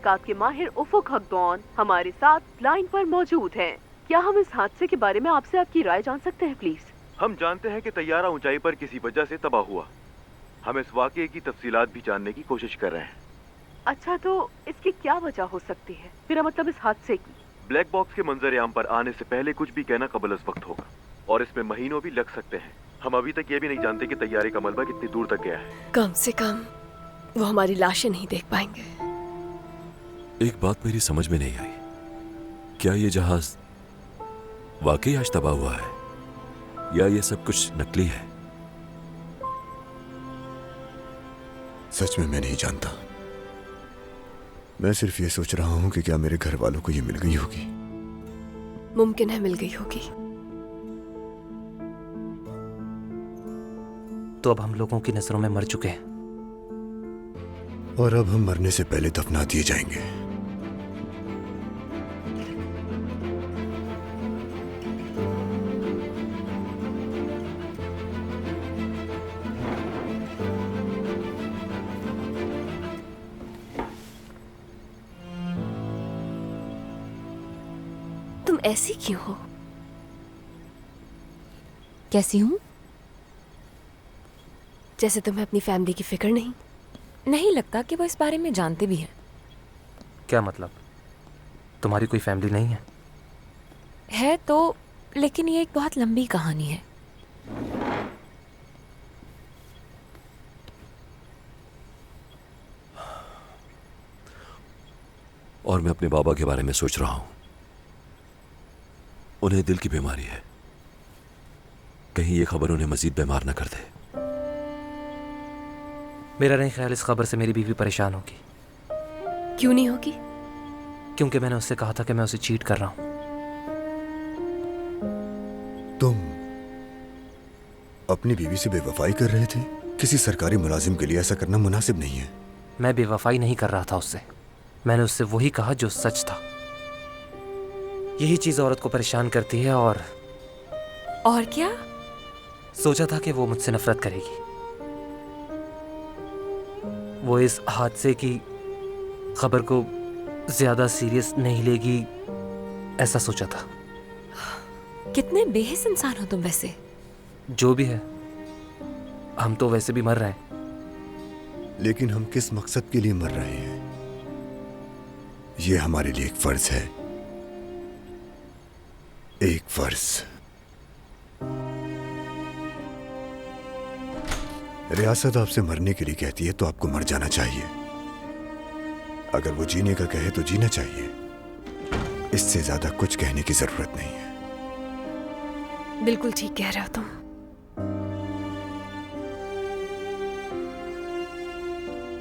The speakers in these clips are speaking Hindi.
तहकीकात के माहिर उफुक हकदौन हमारे साथ लाइन पर मौजूद हैं। क्या हम इस हादसे के बारे में आपसे आपकी राय जान सकते हैं प्लीज? हम जानते हैं कि तैयारा ऊंचाई पर किसी वजह से तबाह हुआ। हम इस वाकये की तफसीलात भी जानने की कोशिश कर रहे हैं। अच्छा, तो इसकी क्या वजह हो सकती है? मेरा मतलब इस हादसे की। ब्लैक बॉक्स के मंजर-ए-आम पर आने से पहले कुछ भी कहना कबल अज़ वक्त होगा और इसमें महीनों भी लग सकते हैं। हम अभी तक ये भी नहीं जानते कि तैयारे का मलबा कितनी दूर तक गया है। कम से कम वो हमारी लाशें नहीं देख पाएंगे। एक बात मेरी समझ में नहीं आई, क्या ये जहाज वाकई आज तबाह हुआ है या ये सब कुछ नकली है? सच में मैं नहीं जानता। मैं सिर्फ ये सोच रहा हूं कि क्या मेरे घर वालों को ये मिल गई होगी। मुमकिन है मिल गई होगी। तो अब हम लोगों की नजरों में मर चुके हैं और अब हम मरने से पहले दफना दिए जाएंगे। तुम ऐसी क्यों हो? कैसी हूं? जैसे तुम्हें अपनी फैमिली की फिक्र नहीं। नहीं लगता कि वो इस बारे में जानते भी हैं। क्या मतलब? तुम्हारी कोई फैमिली नहीं है? है तो, लेकिन ये एक बहुत लंबी कहानी है। और मैं अपने बाबा के बारे में सोच रहा हूं। उन्हें दिल की बीमारी है, कहीं ये खबर उन्हें मजीद बीमार न कर दे। मेरा नहीं ख्याल इस खबर से मेरी बीवी परेशान होगी। क्यों नहीं होगी? क्योंकि मैंने उससे कहा था कि मैं उसे चीट कर रहा हूं। तुम अपनी बीवी से बेवफाई कर रहे थे? किसी सरकारी मुलाजिम के लिए ऐसा करना मुनासिब नहीं है। मैं बेवफाई नहीं कर रहा था उससे। मैंने उससे वही कहा जो सच था। यही चीज औरत को परेशान करती है। और क्या? सोचा था कि वो मुझसे नफरत करेगी। वो इस हादसे की खबर को ज्यादा सीरियस नहीं लेगी, ऐसा सोचा था। कितने बेहिस इंसान हो तुम वैसे। जो भी है, हम तो वैसे भी मर रहे हैं। लेकिन हम किस मकसद के लिए मर रहे हैं, ये हमारे लिए एक फर्ज है। एक फर्ज। रियासत आपसे मरने के लिए कहती है तो आपको मर जाना चाहिए। अगर वो जीने का कहे तो जीना चाहिए। इससे ज्यादा कुछ कहने की जरूरत नहीं है। बिल्कुल ठीक कह रहे हो तुम।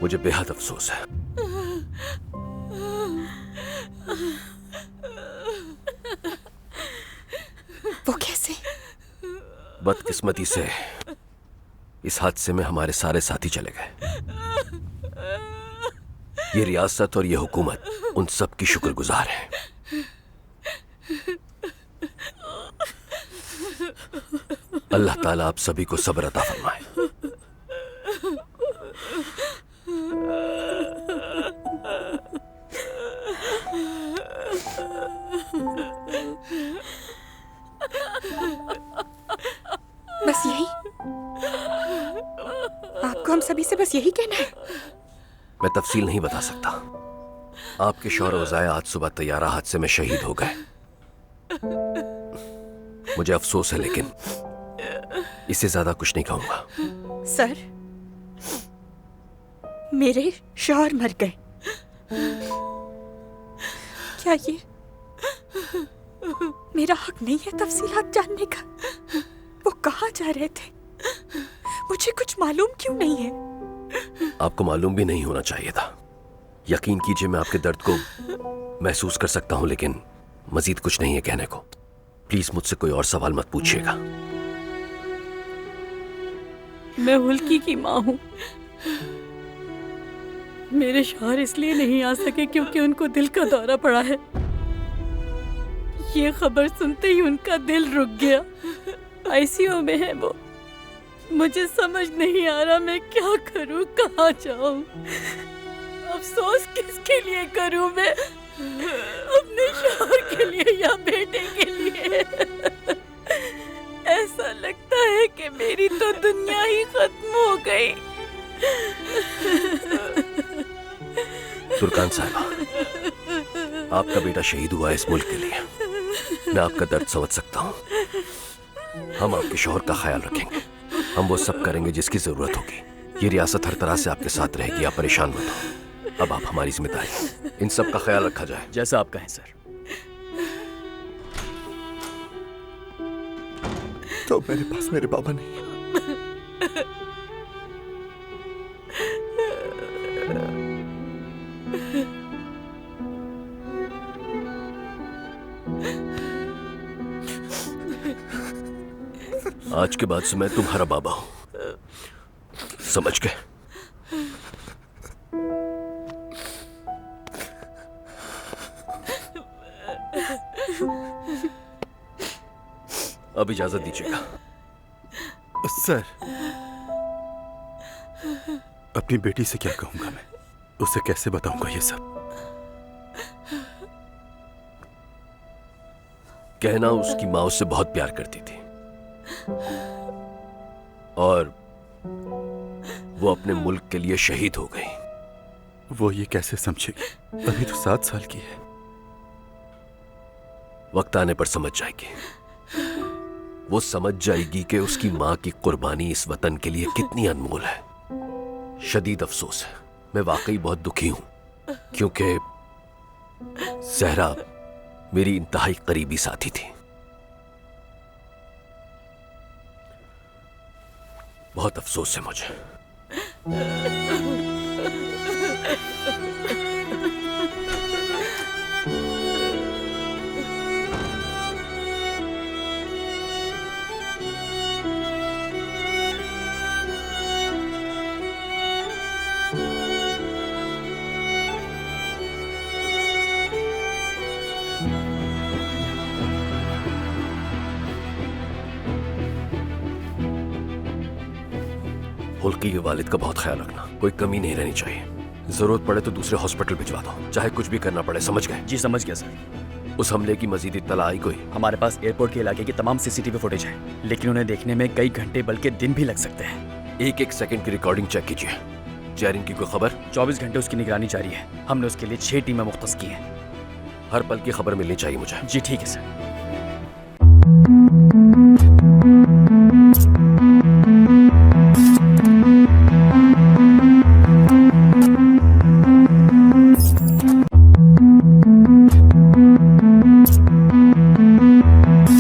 मुझे बेहद अफसोस है। वो कैसे? बदकिस्मती से इस हादसे में हमारे सारे साथी चले गए। ये रियासत और ये हुकूमत उन सब की शुक्रगुजार है। अल्लाह ताला आप सभी को सब्र अता फरमाए। बस यही? आपको हम सभी से बस यही कहना है? मैं तफसील नहीं बता सकता। आपके शौहर ओज़ाए आज सुबह तैयारा हादसे में शहीद हो गए। मुझे अफसोस है, लेकिन इससे ज्यादा कुछ नहीं कहूंगा। सर, मेरे शौहर मर गए। क्या ये मेरा हक नहीं है तफसीलात जानने का? वो कहाँ जा रहे थे? मुझे कुछ मालूम क्यों नहीं है? आपको मालूम भी नहीं होना चाहिए था। यकीन कीजिए, मैं आपके दर्द को महसूस कर सकता हूं, लेकिन मजीद कुछ नहीं है कहने को। प्लीज मुझसे कोई और सवाल मत पूछिएगा। मैं हुल्की की माँ हूँ। मेरे शौहर इसलिए नहीं आ सके क्योंकि उनको दिल का दौरा पड़ा है। ये खबर सुनते ही उनका दिल रुक गया। आईसीयू में है वो। मुझे समझ नहीं आ रहा मैं क्या करूं, कहाँ जाऊं। अफसोस किसके लिए करूं मैं? अपने शौहर के लिए या बेटे के लिए? ऐसा लगता है कि मेरी तो दुनिया ही खत्म हो गई। तुर्कान साहिबा, आपका बेटा शहीद हुआ है इस मुल्क के लिए। मैं आपका दर्द समझ सकता हूँ। हम आपके शौहर का ख्याल रखेंगे। हम वो सब करेंगे जिसकी जरूरत होगी। ये रियासत हर तरह से आपके साथ रहेगी, आप परेशान मत हो। अब आप हमारी जिम्मेदारी, इन सब का ख्याल रखा जाए। जैसा आप कहें सर। तो मेरे पास मेरे बाबा नहीं है। आज के बाद से मैं तुम्हारा बाबा हूं, समझ गए? अब इजाजत दीजिएगा। सर, अपनी बेटी से क्या कहूंगा मैं? उसे कैसे बताऊंगा ये सब? कहना उसकी माँ उससे बहुत प्यार करती थी और वो अपने मुल्क के लिए शहीद हो गई। वो ये कैसे समझेगी? अभी तो 7 साल की है। वक्त आने पर समझ जाएगी। वो समझ जाएगी कि उसकी माँ की कुर्बानी इस वतन के लिए कितनी अनमोल है। शदीद अफसोस है, मैं वाकई बहुत दुखी हूं क्योंकि ज़हरा मेरी इंतहाई करीबी साथी थी। बहुत अफसोस है मुझे। हुल्की के वालिद का बहुत ख्याल रखना, कोई कमी नहीं रहनी चाहिए। जरूरत पड़े तो दूसरे हॉस्पिटल भिजवा दो, चाहे कुछ भी करना पड़े, समझ गए? जी समझ गया सर। उस हमले की मजीद इत्तला आई कोई? हमारे पास एयरपोर्ट के इलाके की तमाम सीसीटीवी फुटेज है, लेकिन उन्हें देखने में कई घंटे बल्कि दिन भी लग सकते हैं। एक सेकंड की रिकॉर्डिंग चेक कीजिए। जैरिन की कोई खबर? 24 घंटे उसकी निगरानी जारी है। हमने उसके लिए 6 टीमें मुख्तस की हैं। हर पल की खबर मिलनी चाहिए मुझे। जी ठीक है सर।